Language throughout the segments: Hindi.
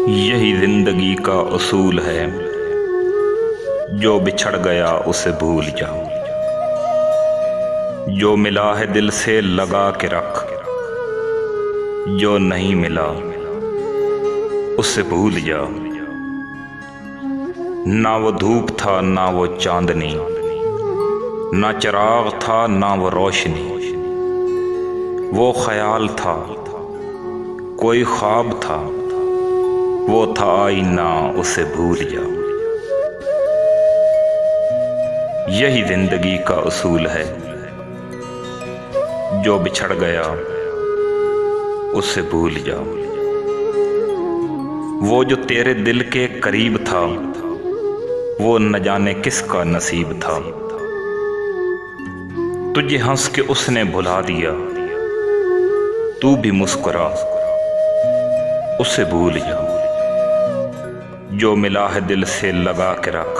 यही जिंदगी का उसूल है, जो बिछड़ गया उसे भूल जाओ। जो मिला है दिल से लगा के रख, जो नहीं मिला उसे भूल जाओ। ना वो धूप था ना वो चांदनी, ना चिराग था ना वो रोशनी। वो ख्याल था, कोई ख्वाब था, वो था आईना, उसे भूल जाओ। यही जिंदगी का उसूल है, जो बिछड़ गया उसे भूल जाओ। वो जो तेरे दिल के करीब था, वो न जाने किसका नसीब था। तुझे हंस के उसने भुला दिया, तू भी मुस्कुरा, उसे भूल जाओ। जो मिला है दिल से लगा के रख,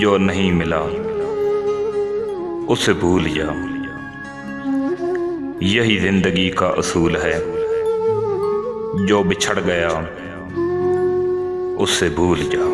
जो नहीं मिला उसे भूल जाओ। यही जिंदगी का उसूल है, जो बिछड़ गया उसे भूल जाओ।